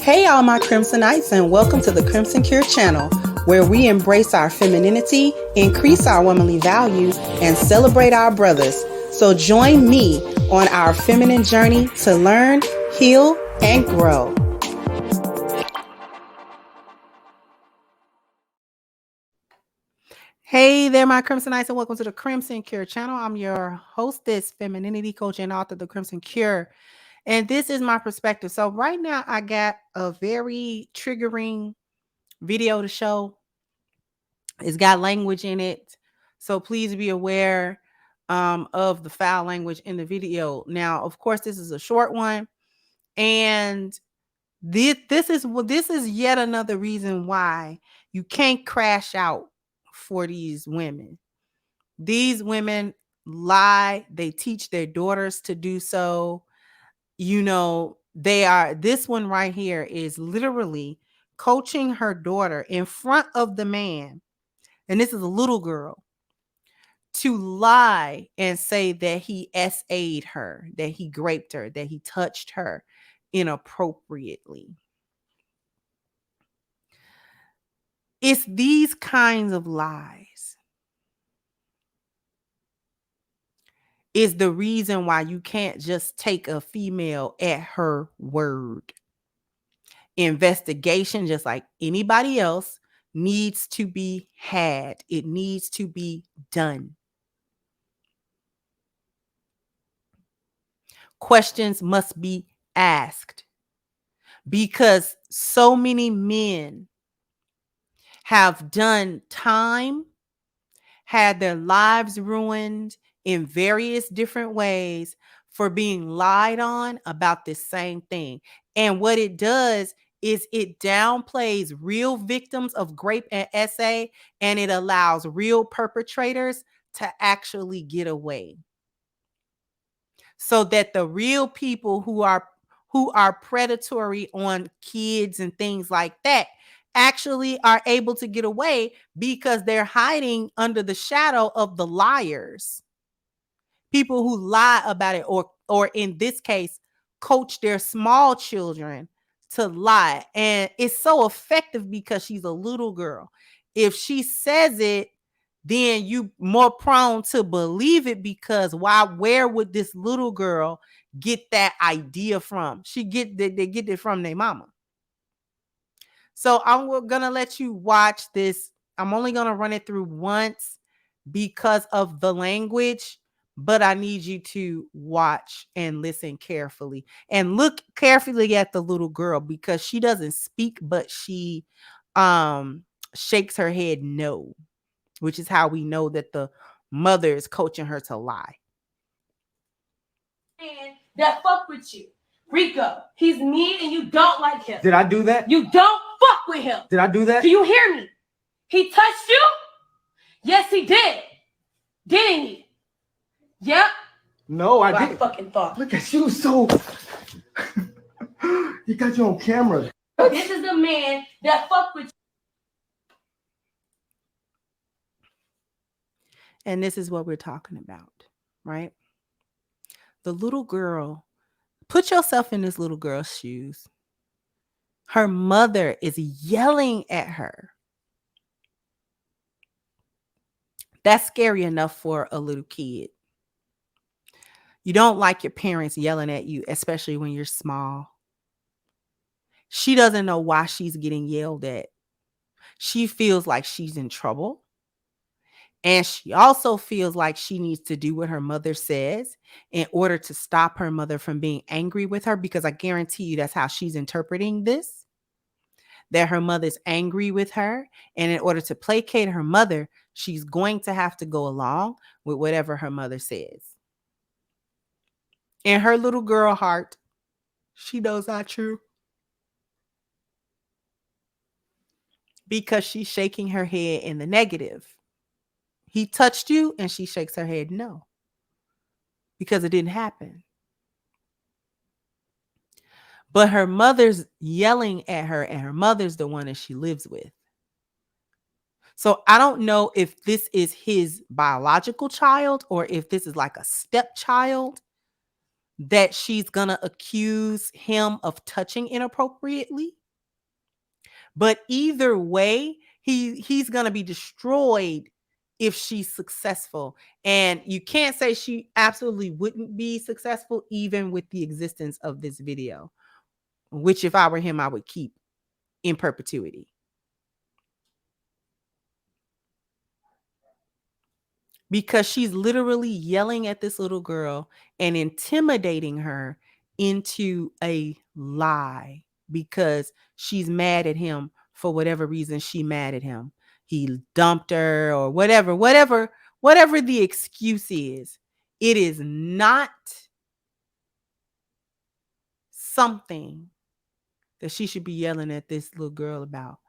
Hey, all my Crimsonites, and welcome to the Crimson Cure channel, where we embrace our femininity, increase our womanly value, and celebrate our brothers. So join me on our feminine journey to learn, heal, and grow. Hey there, my Crimsonites, and welcome to the Crimson Cure channel. I'm your hostess, femininity coach, and author of the Crimson Cure. And this is my perspective. So right now I got a very triggering video to show. It's got language in it. So please be aware of the foul language in the video. Now, of course, this is a short one. And this is yet another reason why you can't crash out for these women. These women lie. They teach their daughters to do so. You know, this one right here is literally coaching her daughter in front of the man. And this is a little girl, to lie and say that he SA'd her, that he raped her, that he touched her inappropriately. It's these kinds of lies is the reason why you can't just take a female at her word. Investigation, just like anybody else, needs to be had. It needs to be done. Questions must be asked because so many men have done time, had their lives ruined in various different ways for being lied on about this same thing. And what it does is it downplays real victims of rape and SA, and it allows real perpetrators to actually get away. So that the real people who are predatory on kids and things like that actually are able to get away because they're hiding under the shadow of the liars. People who lie about it, or in this case, coach their small children to lie. And it's so effective because she's a little girl. If she says it, then you more prone to believe it, because where would this little girl get that idea from? They get it from their mama. So I'm gonna let you watch this. I'm only gonna run it through once because of the language, but I need you to watch and listen carefully and look carefully at the little girl, because she doesn't speak, but she shakes her head no, which is how we know that the mother is coaching her to lie. That fuck with you. Rico, he's mean and you don't like him. Did I do that? You don't fuck with him. Did I do that? Do you hear me? He touched you? Yes, he did. Didn't he? Yep. No, I I didn't. fucking thought. Look at you, so you got you on camera. This is the man that fuck with you. And this is what we're talking about, right? The little girl, put yourself in this little girl's shoes. Her mother is yelling at her. That's scary enough for a little kid. You don't like your parents yelling at you, especially when you're small. She doesn't know why she's getting yelled at. She feels like she's in trouble. And she also feels like she needs to do what her mother says in order to stop her mother from being angry with her, because I guarantee you that's how she's interpreting this, that her mother's angry with her. And in order to placate her mother, she's going to have to go along with whatever her mother says. In her little girl heart, she knows that's true, because she's shaking her head in the negative. He touched you, and she shakes her head no, because it didn't happen. But her mother's yelling at her, and her mother's the one that she lives with. So I don't know if this is his biological child or if this is like a stepchild that she's gonna accuse him of touching inappropriately. But either way, he's going to be destroyed if she's successful. And you can't say she absolutely wouldn't be successful even with the existence of this video, which if I were him, I would keep in perpetuity. Because she's literally yelling at this little girl and intimidating her into a lie because she's mad at him for whatever reason she mad at him. He dumped her or whatever the excuse is. It is not something that she should be yelling at this little girl about.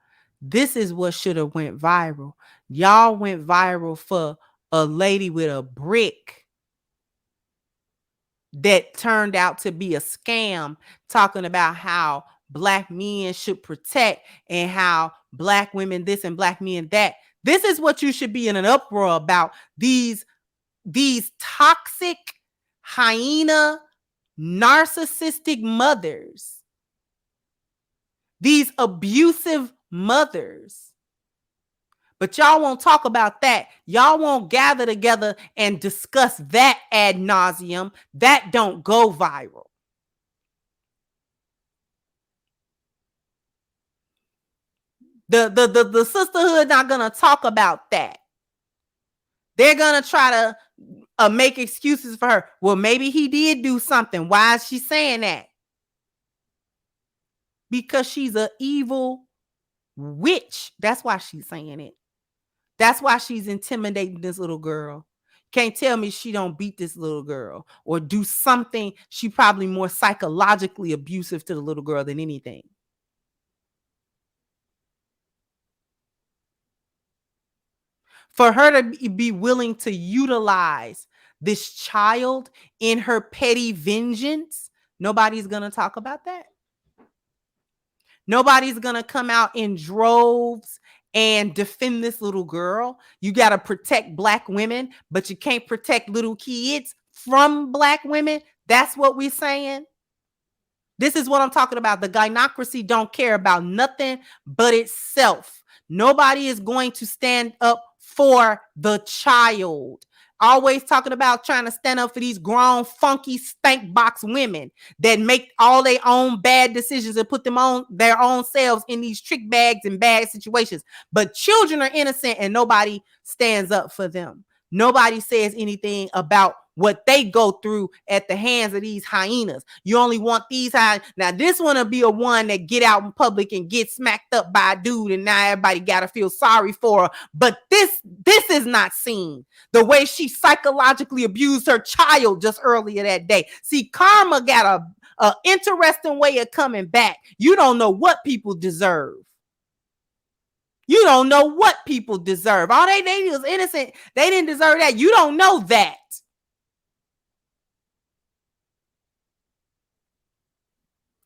This is what should have went viral. Y'all went viral for a lady with a brick that turned out to be a scam, talking about how Black men should protect and how Black women this and Black men that. This is what you should be in an uproar about. These toxic, hyena, narcissistic mothers. These abusive mothers. But y'all won't talk about that. Y'all won't gather together and discuss that ad nauseum. That don't go viral. The sisterhood not gonna talk about that. They're gonna try to make excuses for her. Well, maybe he did do something. Why is she saying that? Because she's an evil witch. That's why she's saying it. That's why she's intimidating this little girl. Can't tell me she don't beat this little girl or do something. She probably more psychologically abusive to the little girl than anything. For her to be willing to utilize this child in her petty vengeance, nobody's going to talk about that. Nobody's going to come out in droves and defend this little girl. You got to protect Black women, but you can't protect little kids from Black women. That's what we're saying. This is what I'm talking about. The gynocracy don't care about nothing but itself. Nobody is going to stand up for the child. Always talking about trying to stand up for these grown, funky, stank box women that make all their own bad decisions and put them on their own selves in these trick bags and bad situations. But children are innocent and nobody stands up for them. Nobody says anything about what they go through at the hands of these hyenas. You only want these hyenas. Now, this one will be a one that get out in public and get smacked up by a dude, and now everybody got to feel sorry for her. But this is not seen. The way she psychologically abused her child just earlier that day. See, karma got a interesting way of coming back. You don't know what people deserve. You don't know what people deserve. All they was innocent. They didn't deserve that. You don't know that.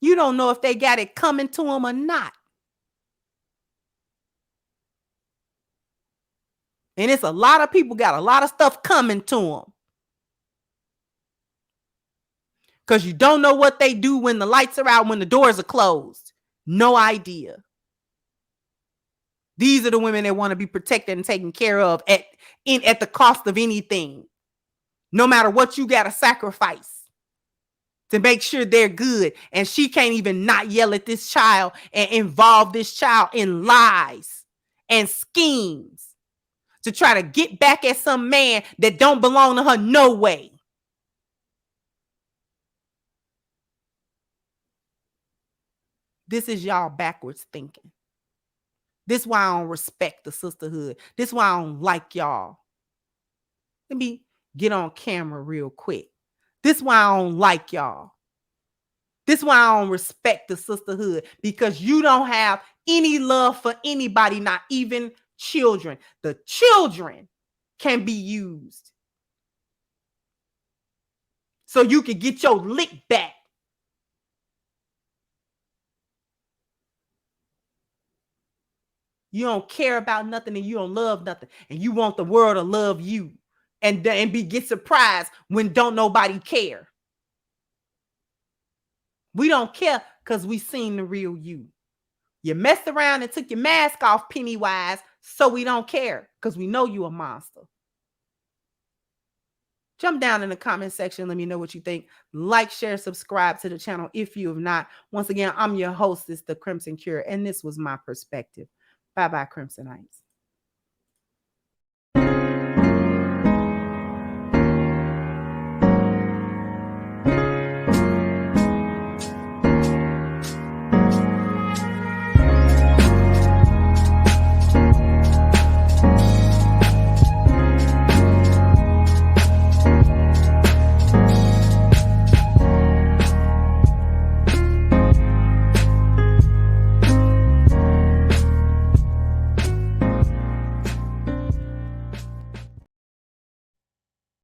You don't know if they got it coming to them or not. And it's a lot of people got a lot of stuff coming to them. Because you don't know what they do when the lights are out, when the doors are closed. No idea. These are the women that want to be protected and taken care of at the cost of anything. No matter what you got to sacrifice to make sure they're good. And she can't even not yell at this child and involve this child in lies and schemes to try to get back at some man that don't belong to her no way. This is y'all backwards thinking. This is why I don't respect the sisterhood. This is why I don't like y'all. Let me get on camera real quick. This is why I don't like y'all. This is why I don't respect the sisterhood, because you don't have any love for anybody, not even children. The children can be used so you can get your lick back. You don't care about nothing and you don't love nothing, and you want the world to love you and get surprised when don't nobody care. We don't care because we seen the real you. You messed around and took your mask off, Pennywise, so we don't care because we know you a monster. Jump down in the comment section. Let me know what you think. Like, share, subscribe to the channel if you have not. Once again, I'm your hostess, the Crimson Cure, and this was my perspective. Bye-bye, Crimsonites.